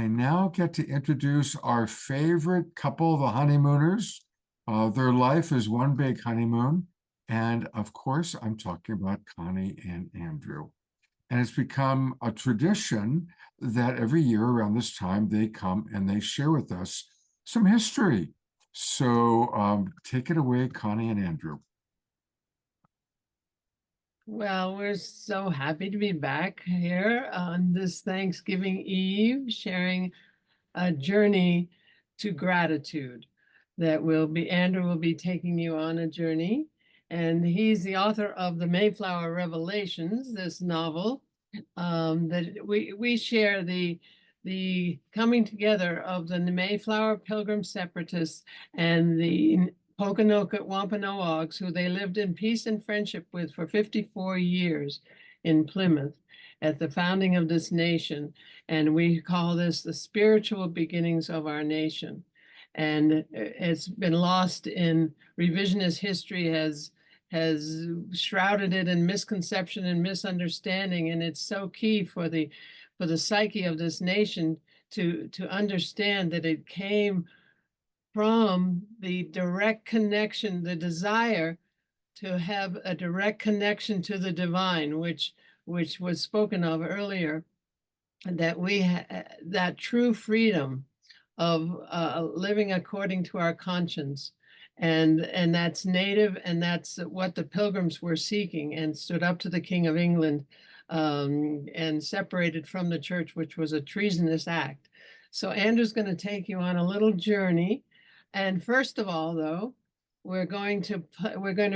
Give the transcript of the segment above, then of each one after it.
I now get to introduce our favorite couple, the honeymooners. Their life is one big honeymoon. And of course, I'm talking about Connie and Andrew. And it's become a tradition that every year around this time, they come and they share with us some history. So take it away, Connie and Andrew. Well, we're so happy to be back here on this Thanksgiving Eve, sharing a journey to gratitude that Andrew will be taking you on a journey. And he's the author of the Mayflower Revelations, this novel that we share the coming together of the Mayflower Pilgrim Separatists and the Pokanoket Wampanoags, who they lived in peace and friendship with for 54 years in Plymouth at the founding of this nation. And we call this the spiritual beginnings of our nation. And it's been lost in revisionist history, has shrouded it in misconception and misunderstanding. And it's so key for the psyche of this nation to understand that it came from the direct connection, the desire to have a direct connection to the divine, which was spoken of earlier, that that true freedom of living according to our conscience. And that's native, and that's what the Pilgrims were seeking, and stood up to the King of England and separated from the church, which was a treasonous act. So Andrew's going to take you on a little journey. And first of all, though, we're going to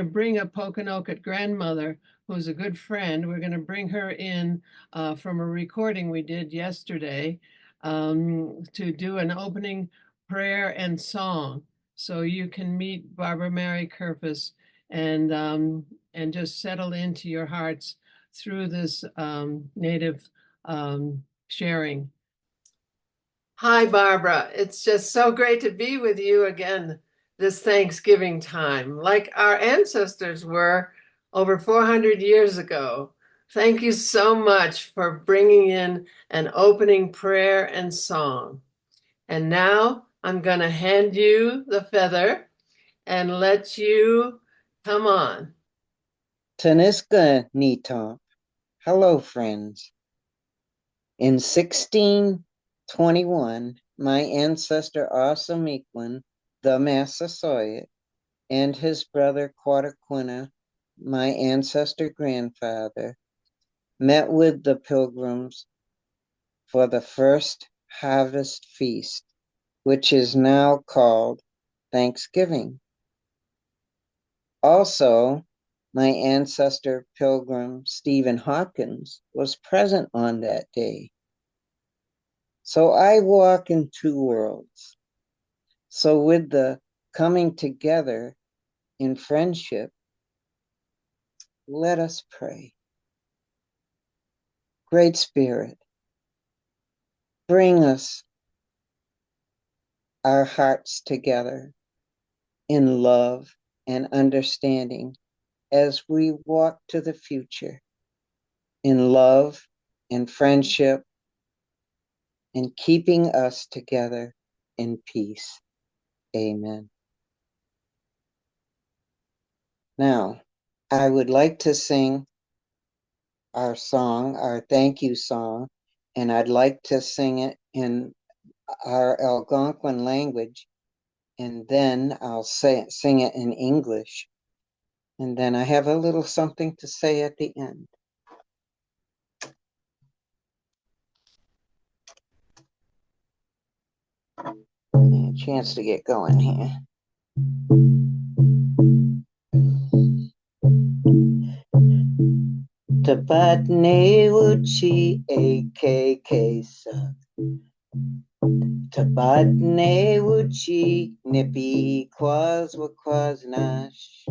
bring a Pokanoket grandmother who's a good friend. We're going to bring her in from a recording we did yesterday to do an opening prayer and song. So you can meet Barbara Mary Kurfis and just settle into your hearts through this native sharing. Hi, Barbara. It's just so great to be with you again this Thanksgiving time, like our ancestors were over 400 years ago. Thank you so much for bringing in an opening prayer and song. And now I'm going to hand you the feather and let you come on. Taniska Nitomp. Hello, friends. In 1621, my ancestor Asamiquan, the Massasoit, and his brother Quataquina, my ancestor grandfather, met with the Pilgrims for the first harvest feast, which is now called Thanksgiving. Also, my ancestor Pilgrim Stephen Hawkins was present on that day. So I walk in two worlds. So with the coming together in friendship, let us pray. Great Spirit, bring us our hearts together in love and understanding as we walk to the future in love and friendship and keeping us together in peace. Amen. Now, I would like to sing our song, our thank you song, and I'd like to sing it in our Algonquin language, and then I'll sing it in English. And then I have a little something to say at the end. A chance to get going here. Tabatne uchi akk sa. Tabatne uchi nippy quas wakwas nash.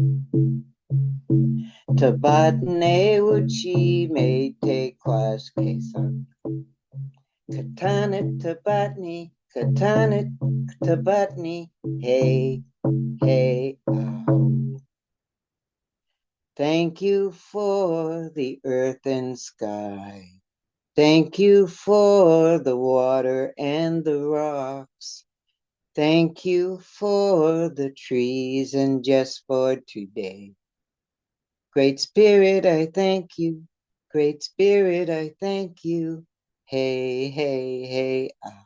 Tabatne uchi may take quas kesa. Katana tabatni, katana tabatni, hey, hey, oh. Thank you for the earth and sky. Thank you for the water and the rocks. Thank you for the trees and just for today. Great Spirit, I thank you. Great Spirit, I thank you. Hey, hey, hey. Ah.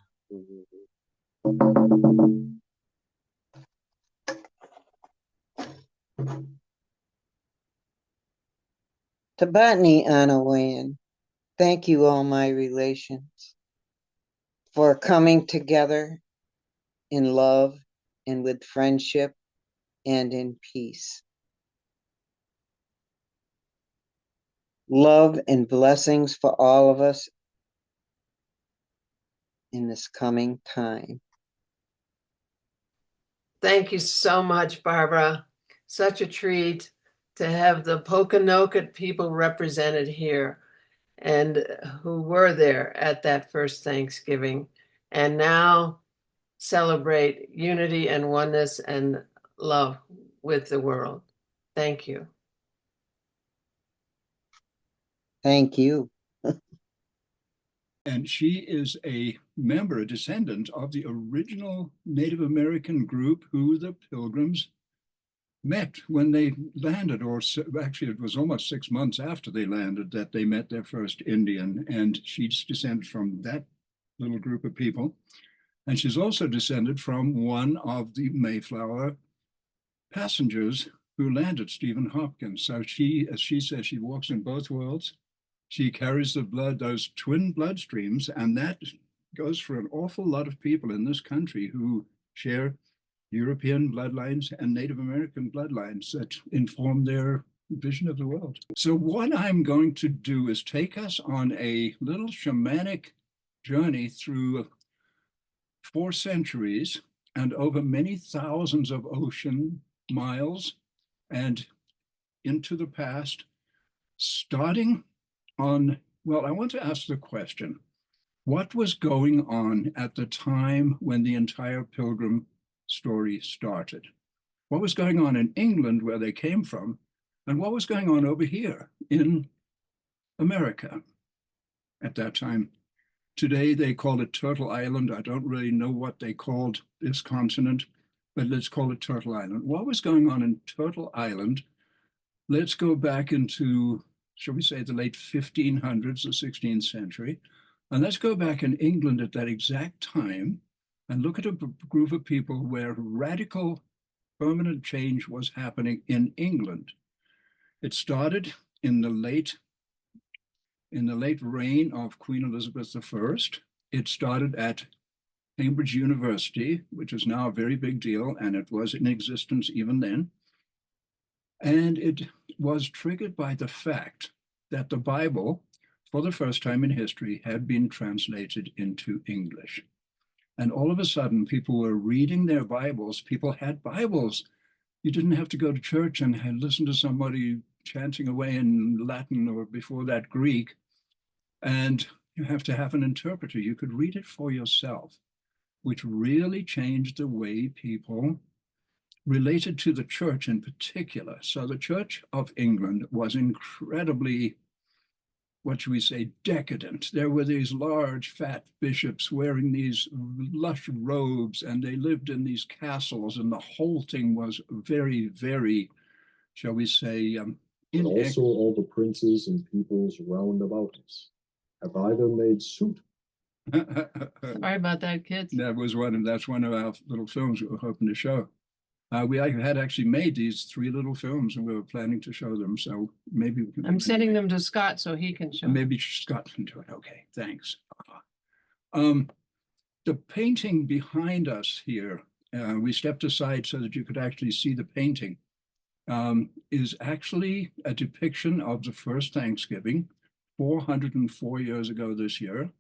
Tabatni Anawan, thank you, all my relations, for coming together in love and with friendship and in peace. Love and blessings for all of us in this coming time. Thank you so much, Barbara. Such a treat to have the Pokanoket people represented here and who were there at that first Thanksgiving and now celebrate unity and oneness and love with the world. Thank you. Thank you. And she is a member, a descendant of the original Native American group who the Pilgrims met when they landed, or actually it was almost 6 months after they landed that they met their first Indian. And she's descended from that little group of people. And she's also descended from one of the Mayflower passengers who landed, Stephen Hopkins. So she, as she says, she walks in both worlds. She carries the blood, those twin bloodstreams, and that goes for an awful lot of people in this country who share European bloodlines and Native American bloodlines that inform their vision of the world. So what I'm going to do is take us on a little shamanic journey through 4 centuries and over many thousands of ocean miles and into the past, starting on, well, I want to ask the question, what was going on at the time when the entire Pilgrim story started? What was going on in England, where they came from, and what was going on over here in America at that time? Today, they call it Turtle Island. I don't really know what they called this continent, but let's call it Turtle Island. What was going on in Turtle Island? Let's go back into, shall we say, the late 1500s, the 16th century. And let's go back in England at that exact time and look at a group of people where radical permanent change was happening in England. It started in the late reign of Queen Elizabeth I. It started at Cambridge University, which is now a very big deal, and it was in existence even then. And it was triggered by the fact that the Bible, for the first time in history, had been translated into English. And all of a sudden, people were reading their Bibles. People had Bibles. You didn't have to go to church and listen to somebody chanting away in Latin or before that Greek. And you have to have an interpreter. You could read it for yourself, which really changed the way people related to the church in particular. So the Church of England was incredibly, what should we say, decadent. There were these large, fat bishops wearing these lush robes, and they lived in these castles, and the whole thing was very, very, shall we say, But also all the princes and peoples round about us have either made suit. Sorry about that, kids. That's one of our little films we were hoping to show. We had actually made these 3 little films, and we were planning to show them. So maybe we can. I'm sending them to Scott so he can show. Maybe Scott can do it. Okay, thanks. The painting behind us here, we stepped aside so that you could actually see the painting, is actually a depiction of the first Thanksgiving, 404 years ago this year.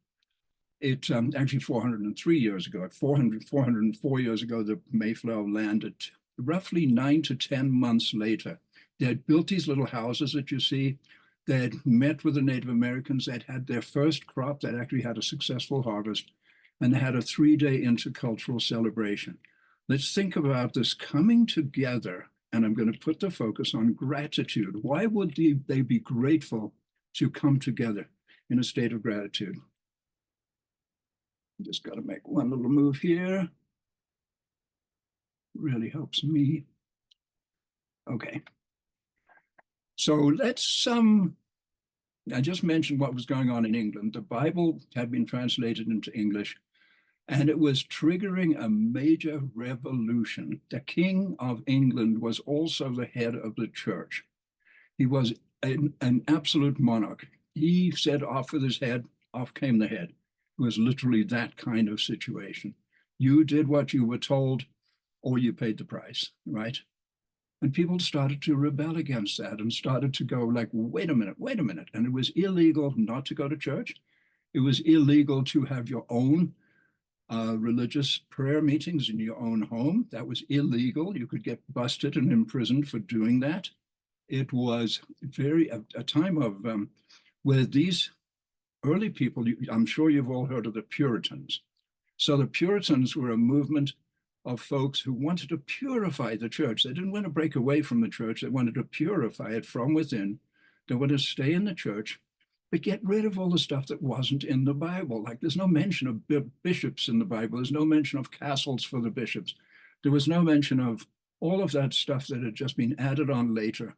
It actually 403 years ago. At 404 years ago, the Mayflower landed. Roughly 9 to 10 months later, they had built these little houses that you see. They had met with the Native Americans. They'd had their first crop. That actually had a successful harvest. And they had a 3-day intercultural celebration. Let's think about this coming together. And I'm going to put the focus on gratitude. Why would they be grateful to come together? in a state of gratitude. Just got to make one little move here. Really helps me. Okay. So let's, I just mentioned what was going on in England. The Bible had been translated into English, and it was triggering a major revolution. The King of England was also the head of the church. He was an absolute monarch. He said off with his head, off came the head. It was literally that kind of situation. You did what you were told, or you paid the price, right? And people started to rebel against that and started to go like, wait a minute. And it was illegal not to go to church. It was illegal to have your own religious prayer meetings in your own home. That was illegal. You could get busted and imprisoned for doing that. It was a time of where these early people, I'm sure you've all heard of the Puritans. So the Puritans were a movement of folks who wanted to purify the church. They didn't want to break away from the church. They wanted to purify it from within. They wanted to stay in the church, but get rid of all the stuff that wasn't in the Bible. Like there's no mention of bishops in the Bible. There's no mention of castles for the bishops. There was no mention of all of that stuff that had just been added on later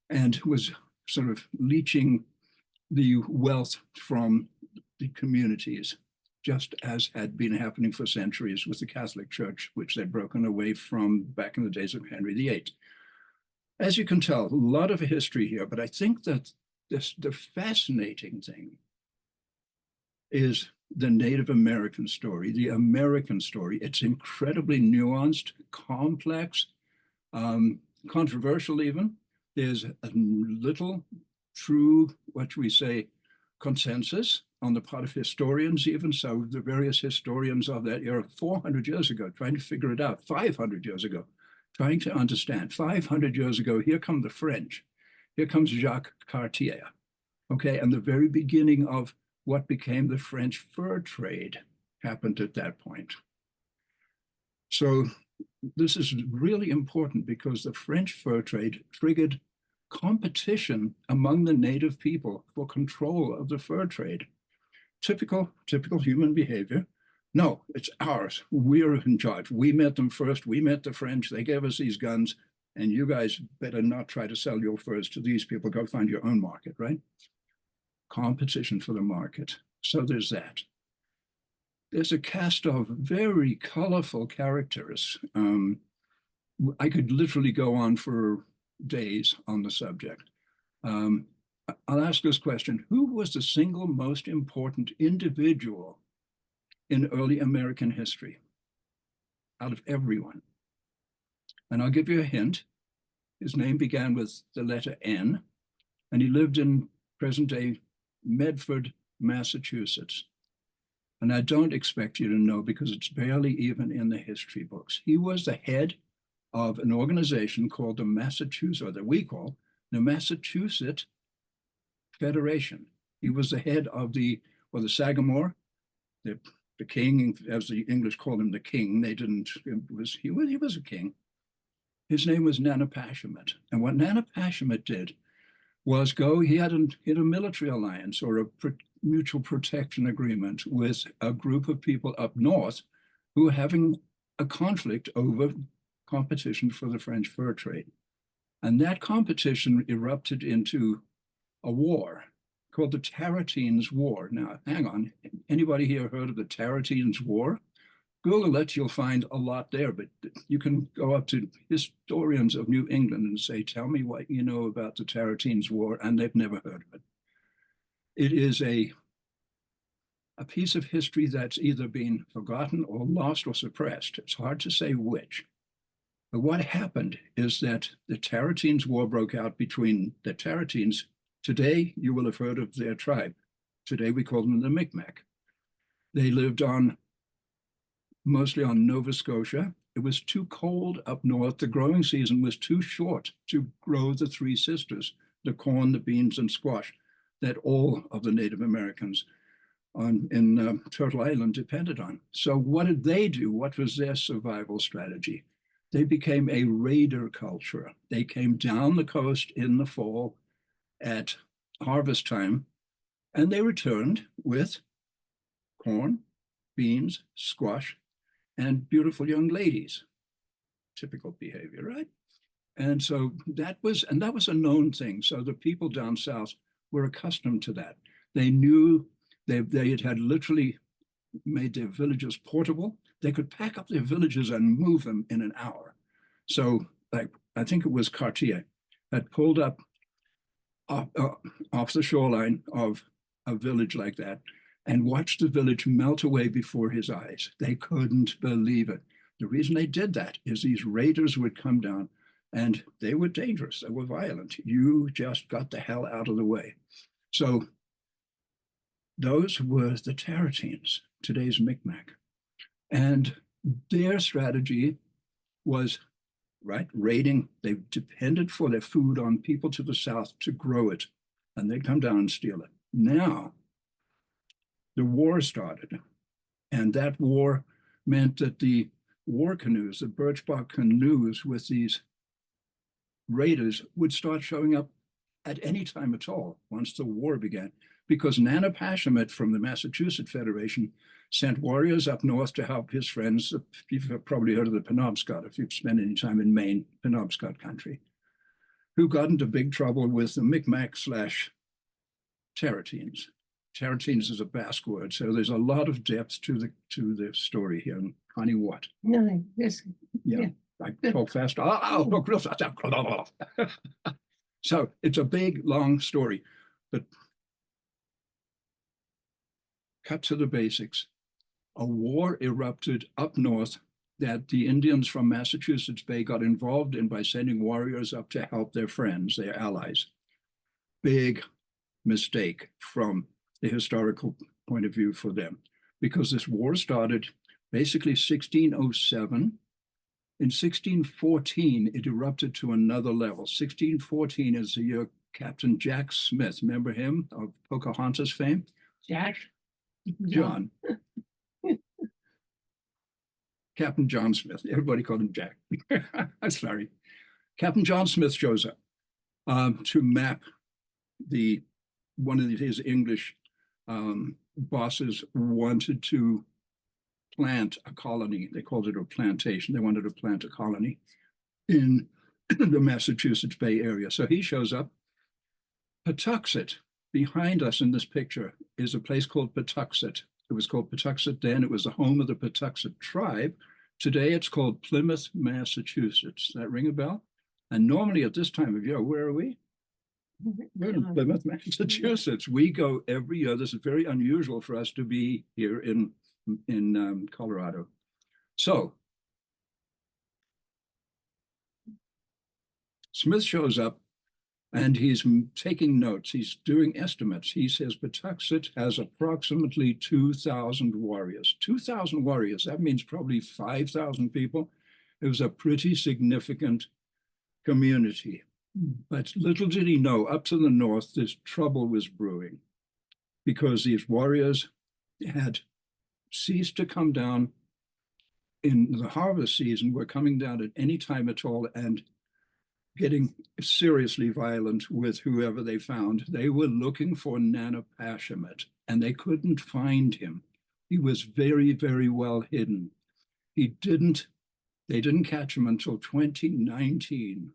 and was sort of leaching the wealth from the communities, just as had been happening for centuries with the Catholic Church, which they'd broken away from back in the days of Henry VIII. As you can tell, a lot of history here, but I think that the fascinating thing is the Native American story, the American story. It's incredibly nuanced, complex, controversial even. There's a little true, what we say, consensus on the part of historians even. So the various historians of that era, 400 years ago, trying to figure it out, 500 years ago, trying to understand. 500 years ago, here come the French. Here comes Jacques Cartier, okay? And the very beginning of what became the French fur trade happened at that point. So this is really important because the French fur trade triggered competition among the native people for control of the fur trade. Typical human behavior. No, it's ours. We're in charge. We met them first. We met the French. They gave us these guns, and you guys better not try to sell your furs to these people. Go find your own market, right? Competition for the market. So there's that. There's a cast of very colorful characters. I could literally go on for days on the subject. I'll ask this question. Who was the single most important individual in early American history out of everyone? And I'll give you a hint. His name began with the letter N, and he lived in present-day Medford, Massachusetts. And I don't expect you to know because it's barely even in the history books. He was the head of an organization called the Massachusetts, or that we call the Massachusetts Federation. He was the head of the Sagamore, the king, as the English called him, the king. They didn't, he was a king. His name was Nanepashemet. And what Nanepashemet did was he had a military alliance or a mutual protection agreement with a group of people up north who were having a conflict over competition for the French fur trade. And that competition erupted into a war called the Tarratines War. Now, hang on. Anybody here heard of the Tarratines War? Google it, you'll find a lot there, but you can go up to historians of New England and say, tell me what you know about the Tarratines War, and they've never heard of it. It is a piece of history that's either been forgotten or lost or suppressed. It's hard to say which. But what happened is that the Tarratines War broke out between the Tarratines. Today, you will have heard of their tribe. Today, we call them the Micmac. They lived mostly on Nova Scotia. It was too cold up north. The growing season was too short to grow the three sisters, the corn, the beans, and squash, that all of the Native Americans in Turtle Island depended on. So what did they do? What was their survival strategy? They became a raider culture. They came down the coast in the fall at harvest time, And they returned with corn, beans, squash, and beautiful young ladies. Typical behavior, right? And so that was a known thing. So the people down south were accustomed to that. They knew they had literally made their villages portable. They could pack up their villages and move them in an hour. So, like, I think it was Cartier had pulled up off the shoreline of a village like that and watched the village melt away before his eyes. They couldn't believe it. The reason they did that is these raiders would come down, and they were dangerous. They were violent. You just got the hell out of the way. So those were the Tarratines, today's Micmac. And their strategy was, right, raiding. They depended for their food on people to the south to grow it, and they'd come down and steal it. Now, the war started, and that war meant that the war canoes, the birch bark canoes with these raiders, would start showing up at any time at all once the war began, because Nanapashamet from the Massachusetts Federation sent warriors up north to help his friends. You've probably heard of the Penobscot if you've spent any time in Maine, Penobscot country, who got into big trouble with the Micmac / Tarratines. Tarratines is a Basque word, so there's a lot of depth to the story here. And Connie, what? No, yes. Yeah, I talk fast. So it's a big, long story, but cut to the basics. A war erupted up north that the Indians from Massachusetts Bay got involved in by sending warriors up to help their friends, their allies. Big mistake from the historical point of view for them, because this war started basically 1607. In 1614, it erupted to another level. 1614 is the year Captain Jack Smith, remember him, of Pocahontas fame? Jack? John. Captain John Smith. Everybody called him Jack. Sorry. Captain John Smith shows up to map one of his English bosses wanted to plant a colony. They called it a plantation. They wanted to plant a colony in the Massachusetts Bay Area. So he shows up. Patuxet, behind us in this picture, is a place called Patuxet. It was called Patuxet then. It was the home of the Patuxet tribe. Today it's called Plymouth, Massachusetts. Does that ring a bell? And normally at this time of year, where are we? We're in Plymouth, Massachusetts. We go every year. This is very unusual for us to be here in Colorado. So Smith shows up and he's taking notes. He's doing estimates. He says Patuxet has approximately 2,000 warriors. 2,000 warriors, that means probably 5,000 people. It was a pretty significant community. But little did he know, up to the north, this trouble was brewing because these warriors had ceased to come down in the harvest season, were coming down at any time at all and getting seriously violent with whoever they found. They were looking for Nanapashamet, and they couldn't find him. He was very, very well hidden. They didn't catch him until 2019.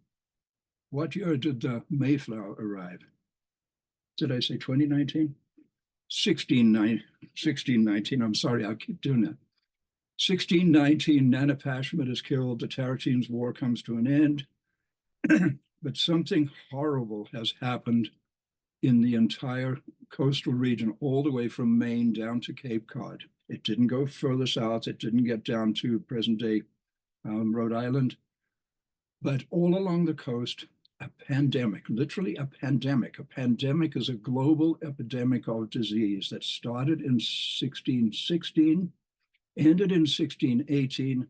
What year did the Mayflower arrive? Did I say 2019? 1619. I'm sorry, I'll keep doing that. 1619, Nanapashamet is killed. The Tarratines' war comes to an end. But something horrible has happened in the entire coastal region, all the way from Maine down to Cape Cod. It didn't go further south. It didn't get down to present-day Rhode Island. But all along the coast, a pandemic, literally a pandemic. A pandemic is a global epidemic of disease that started in 1616, ended in 1618,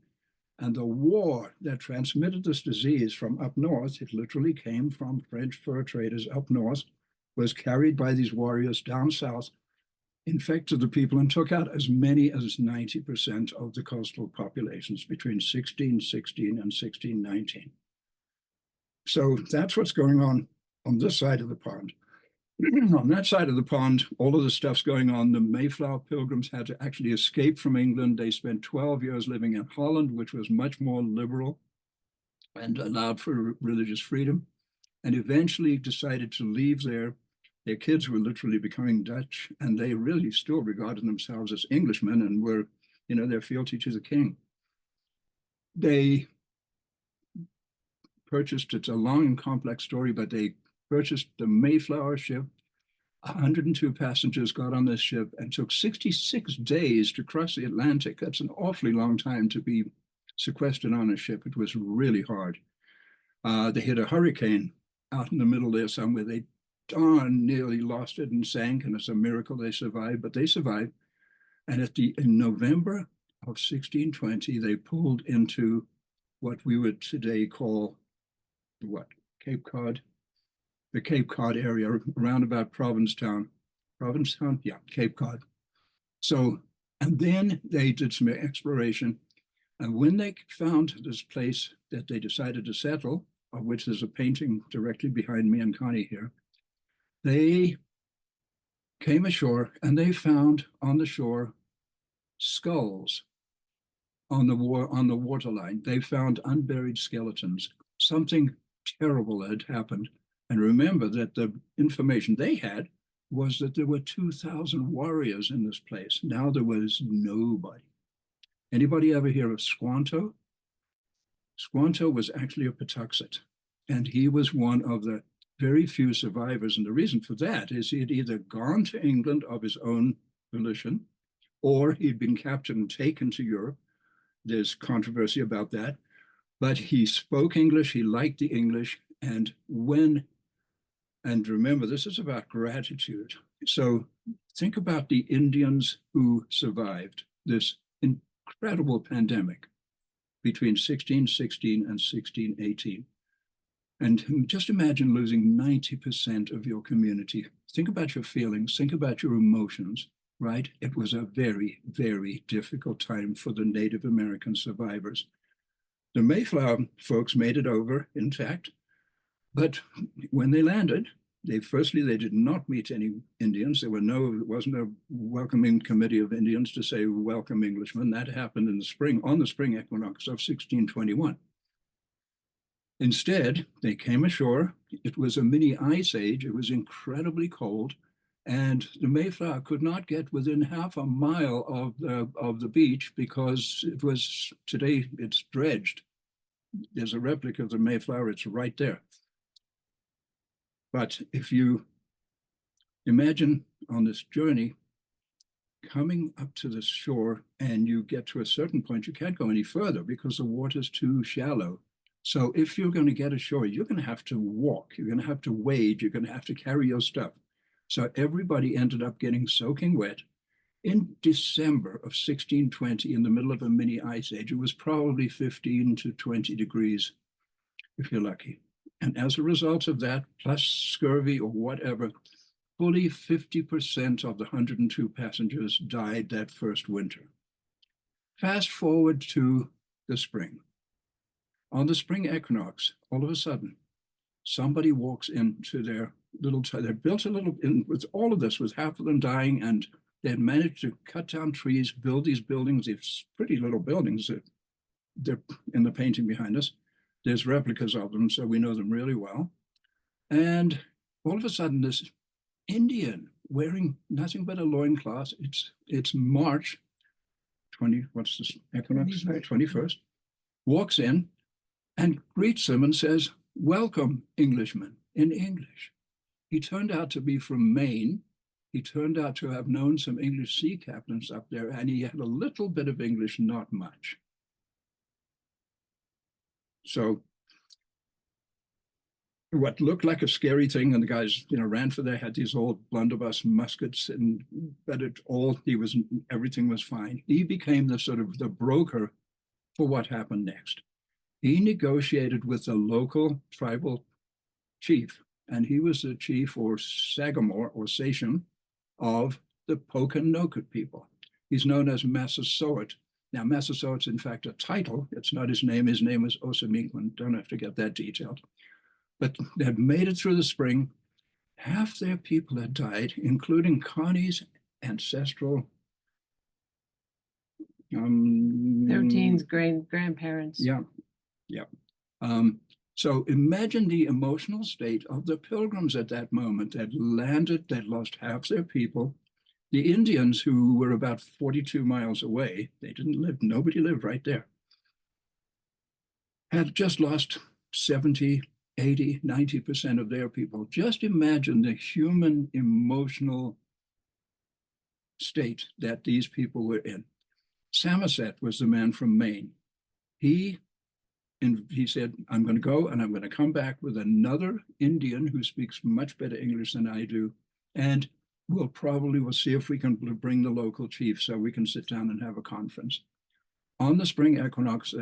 and the war that transmitted this disease from up north, it literally came from French fur traders up north, was carried by these warriors down south, infected the people, and took out as many as 90% of the coastal populations between 1616 and 1619. So that's what's going on this side of the pond. on that side of the pond, all of the stuff's going on. The Mayflower Pilgrims had to actually escape from England. They spent 12 years living in Holland, which was much more liberal and allowed for religious freedom, and eventually decided to leave there. Their kids were literally becoming Dutch, and they really still regarded themselves as Englishmen and were, their fealty to the king. They purchased, it's a long and complex story, but they purchased the Mayflower ship. 102 passengers got on this ship and took 66 days to cross the Atlantic. That's an awfully long time to be sequestered on a ship. It was really hard. They hit a hurricane out in the middle there somewhere. They darn nearly lost it and sank, and it's a miracle they survived, but they survived. And in November of 1620, they pulled into what we would today call Cape Cod, the Cape Cod area, around about Provincetown. Provincetown? Yeah, Cape Cod. So, and then they did some exploration. And when they found this place that they decided to settle, of which there's a painting directly behind me and Connie here, they came ashore and they found on the shore skulls on the waterline. They found unburied skeletons. Something terrible had happened. And remember that the information they had was that there were 2,000 warriors in this place. Now there was nobody. Anybody ever hear of Squanto? Squanto was actually a Patuxet, and he was one of the very few survivors. And the reason for that is he had either gone to England of his own volition, or he'd been captured and taken to Europe. There's controversy about that. But he spoke English, he liked the English, and remember, this is about gratitude. So think about the Indians who survived this incredible pandemic between 1616 and 1618. And just imagine losing 90% of your community. Think about your feelings, think about your emotions, right? It was a very, very difficult time for the Native American survivors. The Mayflower folks made it over intact, but when they landed, they did not meet any Indians. There wasn't a welcoming committee of Indians to say, welcome Englishmen. That happened in the spring, on the spring equinox of 1621. Instead, they came ashore. It was a mini ice age. It was incredibly cold. And the Mayflower could not get within half a mile of the beach because today it's dredged. There's a replica of the Mayflower. It's right there. But if you imagine on this journey, coming up to the shore and you get to a certain point, you can't go any further because the water's too shallow. So if you're going to get ashore, you're going to have to walk, you're going to have to wade, you're going to have to carry your stuff. So everybody ended up getting soaking wet. In December of 1620, in the middle of a mini ice age, it was probably 15 to 20 degrees, if you're lucky. And as a result of that, plus scurvy or whatever, fully 50% of the 102 passengers died that first winter. Fast forward to the spring. On the spring equinox, all of a sudden, somebody walks into their little town. They built a little, with all of this, with half of them dying, and they had managed to cut down trees, build these buildings, these pretty little buildings. They're in the painting behind us. There's replicas of them, so we know them really well. And all of a sudden, this Indian wearing nothing but a loincloth, it's March 20, what's this equinox? 21st, walks in and greets them and says, welcome, Englishmen, in English. He turned out to be from Maine. He turned out to have known some English sea captains up there, and he had a little bit of English, not much. So what looked like a scary thing, and the guys, ran for there, had these old blunderbuss muskets, but everything was fine. He became the broker for what happened next. He negotiated with the local tribal chief, and he was the chief or sagamore or sachem of the Pokanoket people. He's known as Massasoit. Now, Massasoit's in fact a title. It's not his name. His name is Osamequin. Don't have to get that detailed. But they had made it through the spring, half their people had died, including Connie's ancestral 13's grandparents. yeah, yeah. So imagine the emotional state of the Pilgrims at that moment. That landed, that lost half their people. The Indians, who were about 42 miles away, they didn't live, nobody lived right there, had just lost 70, 80, 90% of their people. Just imagine the human emotional state that these people were in. Samoset was the man from Maine. He said, I'm going to go and I'm going to come back with another Indian who speaks much better English than I do. And we'll see if we can bring the local chief so we can sit down and have a conference. On the spring equinox,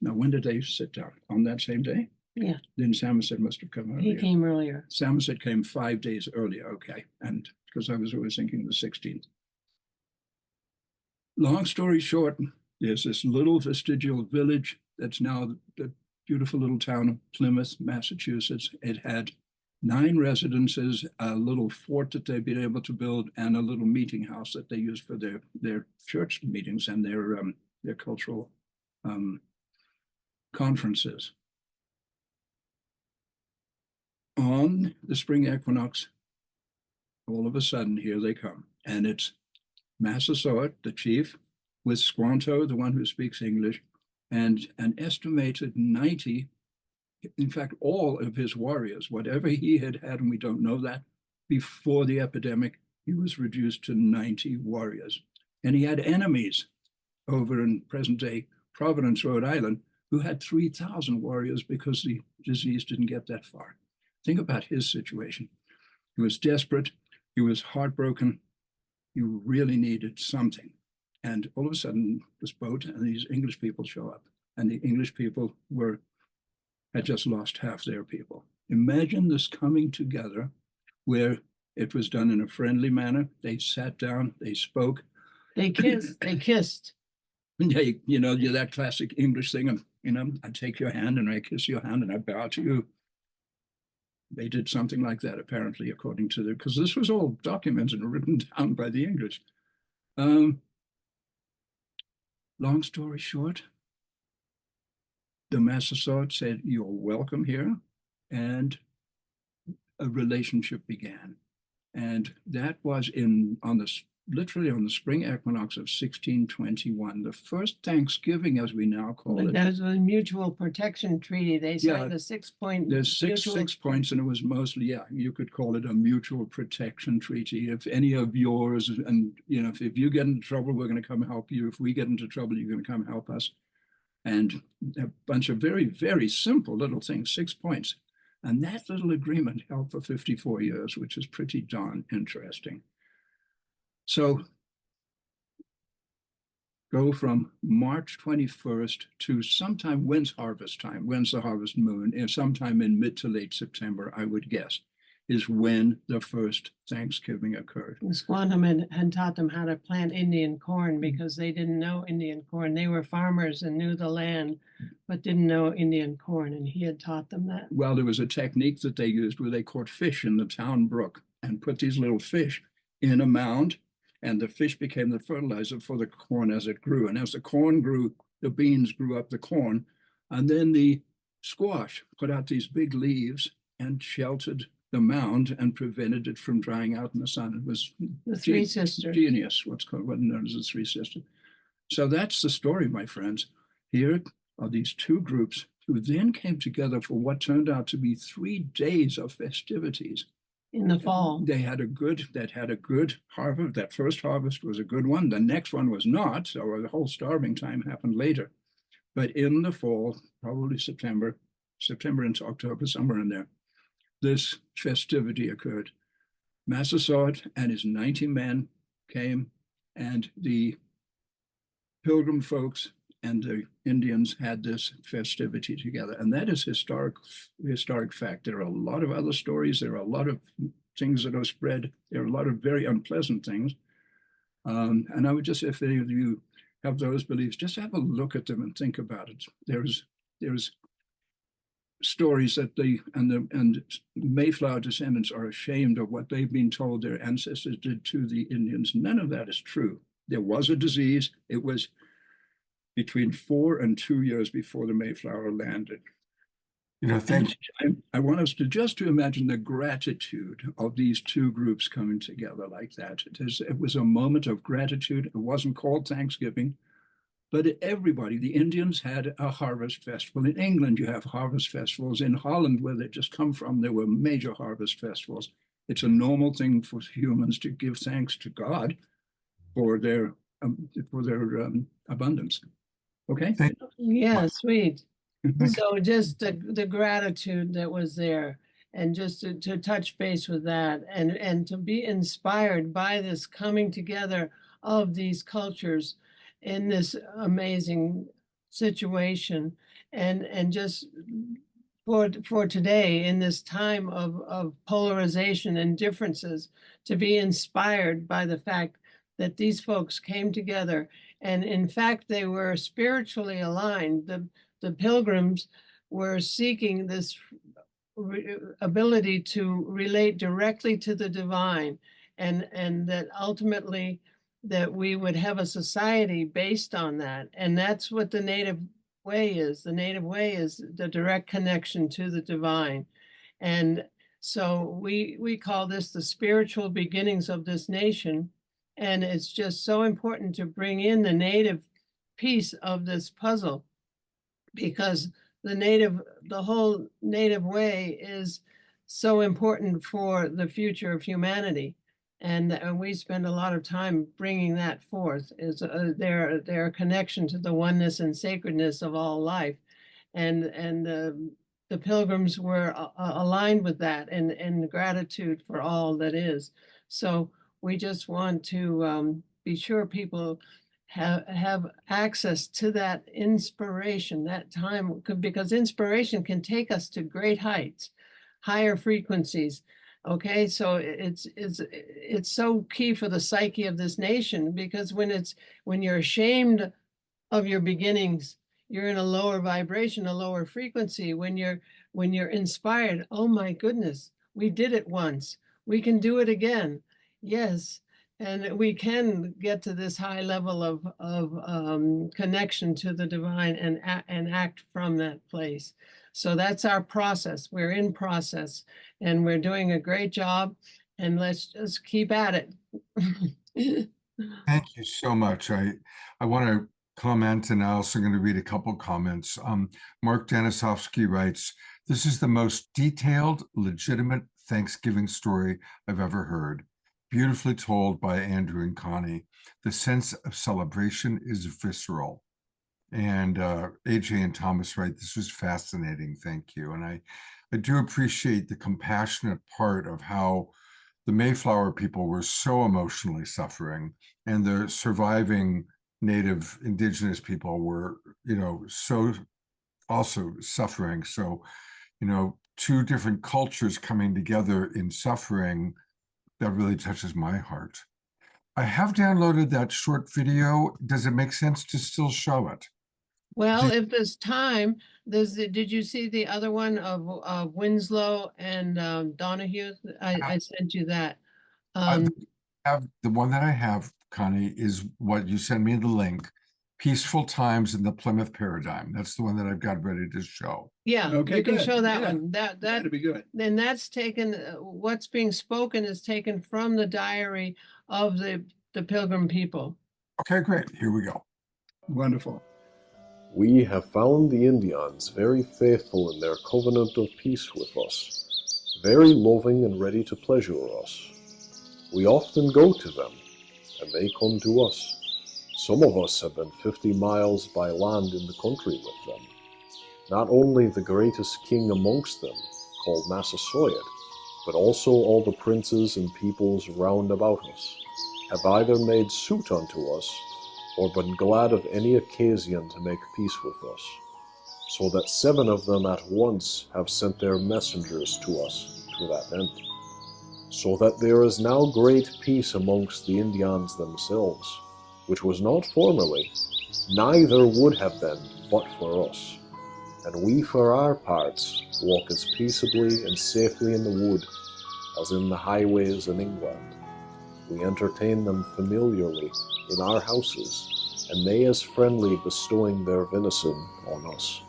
when did they sit down? On that same day? Yeah. Then Samoset must have come earlier. He came earlier. Samoset came 5 days earlier, okay. And because I was always thinking the 16th. Long story short, there's this little vestigial village that's now the beautiful little town of Plymouth, Massachusetts. It had 9 residences, a little fort that they'd been able to build, and a little meeting house that they used for their church meetings and their cultural conferences. On the spring equinox, all of a sudden, here they come. And it's Massasoit, the chief, with Squanto, the one who speaks English, and an estimated 90, in fact, all of his warriors, whatever he had, and we don't know that, before the epidemic, he was reduced to 90 warriors. And he had enemies over in present-day Providence, Rhode Island, who had 3,000 warriors because the disease didn't get that far. Think about his situation. He was desperate. He was heartbroken. He really needed something. And all of a sudden, this boat and these English people show up. And the English people had just lost half their people. Imagine this coming together where it was done in a friendly manner. They sat down, they spoke. They kissed. They kissed. Yeah, that classic English thing of, I take your hand and I kiss your hand and I bow to you. They did something like that, apparently, according to because this was all documented and written down by the English. Long story short, the Massasoit said, "You're welcome here," and a relationship began. And that was literally on the spring equinox of 1621, the first Thanksgiving, as we now call it. That was a mutual protection treaty. They signed the 6-point. There's six points, and it was mostly, you could call it a mutual protection treaty. If any of yours, and if you get into trouble, we're going to come help you. If we get into trouble, you're going to come help us. And a bunch of very, very simple little things, 6 points. And that little agreement held for 54 years, which is pretty darn interesting. So go from March 21st to sometime, when's harvest time? When's the harvest moon? And sometime in mid to late September, I would guess, is when the first Thanksgiving occurred. Squantum had taught them how to plant Indian corn because they didn't know Indian corn. They were farmers and knew the land, but didn't know Indian corn, and he had taught them that. Well, there was a technique that they used where they caught fish in the town brook and put these little fish in a mound, and the fish became the fertilizer for the corn as it grew. And as the corn grew, the beans grew up the corn, and then the squash put out these big leaves and sheltered the mound and prevented it from drying out in the sun. It was the Three Sisters. Genius, what's known as the Three Sisters. So that's the story, my friends. Here are these two groups who then came together for what turned out to be 3 days of festivities. In the fall. They had a good harvest. That first harvest was a good one. The next one was not, so the whole starving time happened later. But in the fall, probably September into October, somewhere in there, this festivity occurred. Massasoit and his 90 men came, and the Pilgrim folks and the Indians had this festivity together. And that is historic fact. There are a lot of other stories. There are a lot of things that are spread. There are a lot of very unpleasant things. And I would just, if any of you have those beliefs, just have a look at them and think about it. There's stories that and Mayflower descendants are ashamed of what they've been told their ancestors did to the Indians. None of that is true. There was a disease. It was between 4 and 2 years before the Mayflower landed. Thank you. I want us to imagine the gratitude of these two groups coming together like that. It was a moment of gratitude. It wasn't called Thanksgiving, but everybody, the Indians had a harvest festival. In England, you have harvest festivals. In Holland, where they just come from, there were major harvest festivals. It's a normal thing for humans to give thanks to God for their abundance. Okay? Yeah, sweet. So just the gratitude that was there, and just to touch base with that, and to be inspired by this coming together of these cultures in this amazing situation, and just for today, in this time of polarization and differences, to be inspired by the fact that these folks came together, and in fact they were spiritually aligned. The Pilgrims were seeking this ability to relate directly to the divine, and that ultimately that we would have a society based on that. And that's what the native way is. The native way is the direct connection to the divine. And so we call this the spiritual beginnings of this nation. And it's just so important to bring in the native piece of this puzzle, because the whole native way is so important for the future of humanity. And we spend a lot of time bringing that forth, is their connection to the oneness and sacredness of all life. And the Pilgrims were aligned with that, and gratitude for all that is. So we just want to be sure people have access to that inspiration, that time, because inspiration can take us to great heights, higher frequencies. Okay, so it's so key for the psyche of this nation, because when you're ashamed of your beginnings, you're in a lower vibration, a lower frequency. When you're inspired, oh my goodness, we did it once, we can do it again. Yes. And we can get to this high level of connection to the divine, and act from that place. So that's our process. We're in process, and we're doing a great job. And let's just keep at it. Thank you so much. I want to comment, and I'm also going to read a couple comments. Mark Danisovsky writes, "This is the most detailed, legitimate Thanksgiving story I've ever heard. Beautifully told by Andrew and Connie. The sense of celebration is visceral." And AJ and Thomas write, "This was fascinating. Thank you." And I do appreciate the compassionate part of how the Mayflower people were so emotionally suffering, and the surviving Native Indigenous people were, so also suffering. So, two different cultures coming together in suffering, that really touches my heart. I have downloaded that short video. Does it make sense to still show it? Well, if there's time, did you see the other one of Winslow and Donahue? I sent you that. I have the one that I have, Connie, is what you sent me the link. Peaceful Times in the Plymouth Paradigm. That's the one that I've got ready to show. Yeah, Okay, you can good. show that Yeah, one. That'd be good. Then that's taken, what's being spoken is taken from the diary of the Pilgrim people. Okay, great. Here we go. Wonderful. We have found the Indians very faithful in their covenant of peace with us, very loving and ready to pleasure us. We often go to them, and they come to us. Some of us have been 50 miles by land in the country with them. Not only the greatest king amongst them, called Massasoit, but also all the princes and peoples round about us, have either made suit unto us, or been glad of any occasion to make peace with us, so that 7 of them at once have sent their messengers to us to that end. So that there is now great peace amongst the Indians themselves, which was not formerly, neither would have been but for us. and we for our parts walk as peaceably and safely in the wood as in the highways in England. We entertain them familiarly in our houses, and they as friendly bestowing their venison on us.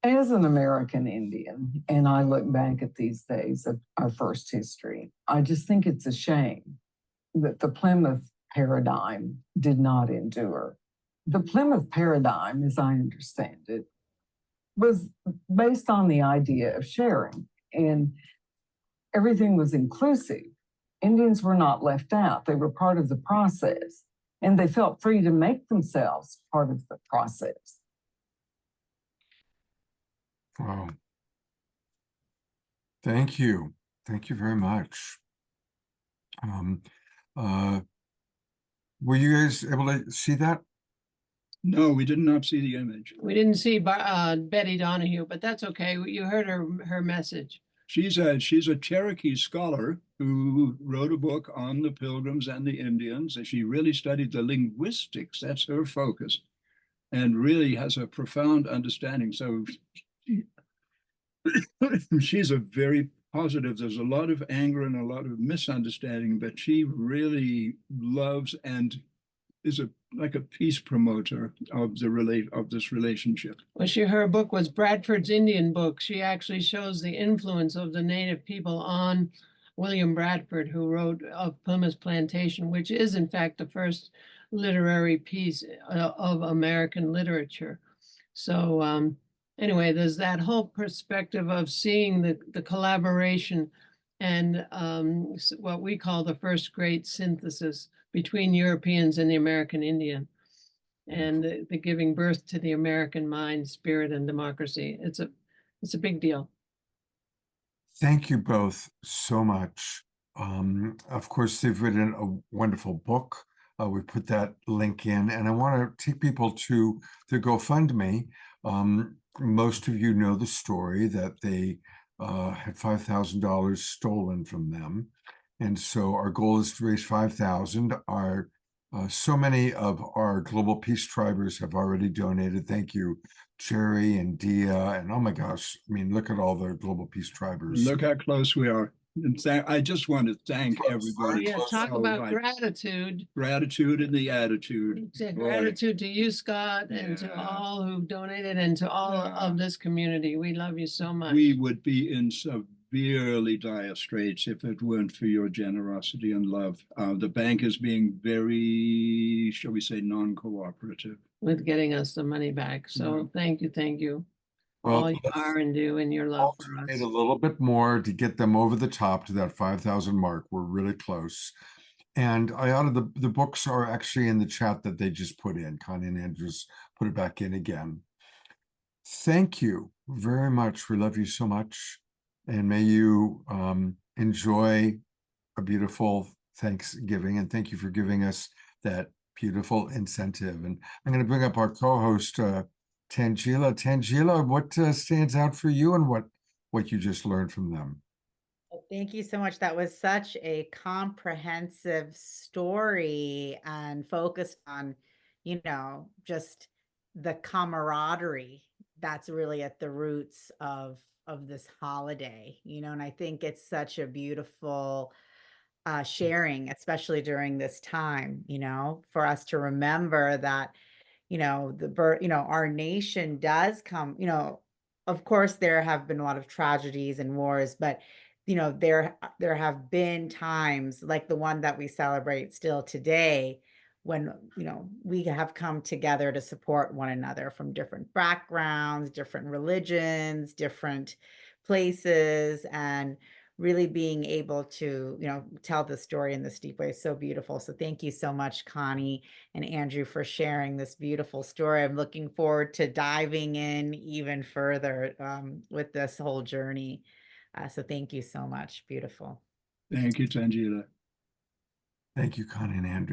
As an American Indian, and I look back at these days of our first history, I just think it's a shame that the Plymouth paradigm did not endure. The Plymouth paradigm, as I understand it, was based on the idea of sharing, and everything was inclusive. Indians were not left out. They were part of the process, and they felt free to make themselves part of the process. Wow. Thank you. Thank you very much. Were you guys able to see that? No, we did not see the image. We didn't see Betty Donahue, but that's okay. You heard her message. She's a Cherokee scholar who wrote a book on the Pilgrims and the Indians, and she really studied the linguistics. That's her focus, and really has a profound understanding. So she's a very positive. There's a lot of anger and a lot of misunderstanding, but she really loves and is like a peace promoter of this relationship. Well, her book was Bradford's Indian Book. She actually shows the influence of the native people on William Bradford, who wrote of Plymouth Plantation, which is in fact the first literary piece of American literature. So anyway, there's that whole perspective of seeing the collaboration and what we call the first great synthesis between Europeans and the American Indian, and the giving birth to the American mind, spirit, and democracy. It's a big deal. Thank you both so much. Of course, they've written a wonderful book. We put that link in, and I want to take people to the GoFundMe. Most of you know the story that they had $5,000 stolen from them. And so our goal is to raise 5,000. So many of our Global Peace Tribers have already donated. Thank you, Jerry and Dia. And oh my gosh, I mean, look at all the Global Peace Tribers. Look how close we are. And I just want to thank everybody. Yeah, talk about gratitude. Gratitude and the attitude. Gratitude to you, Scott, and to all who donated, and to all of this community. We love you so much. We would be in severely dire straits if it weren't for your generosity and love. The bank is being very, shall we say, non-cooperative with getting us the money back. So thank you. Well, all you are and do, and your love for us. A little bit more to get them over the top to that 5,000 mark. We're really close. And the books are actually in the chat that they just put in. Connie and Andrews put it back in again. Thank you very much. We love you so much. And may you enjoy a beautiful Thanksgiving. And thank you for giving us that beautiful incentive. And I'm going to bring up our co-host, Tangela. Tangela, what stands out for you, and what you just learned from them? Thank you so much. That was such a comprehensive story and focused on, just the camaraderie that's really at the roots of this holiday, and I think it's such a beautiful sharing, especially during this time, for us to remember that our nation does come, of course, there have been a lot of tragedies and wars, but, there have been times like the one that we celebrate still today when, we have come together to support one another from different backgrounds, different religions, different places, and really being able to, tell the story in this deep way is so beautiful. So thank you so much, Connie and Andrew, for sharing this beautiful story. I'm looking forward to diving in even further with this whole journey. So thank you so much. Beautiful. Thank you, Tangela. Thank you, Connie and Andrew.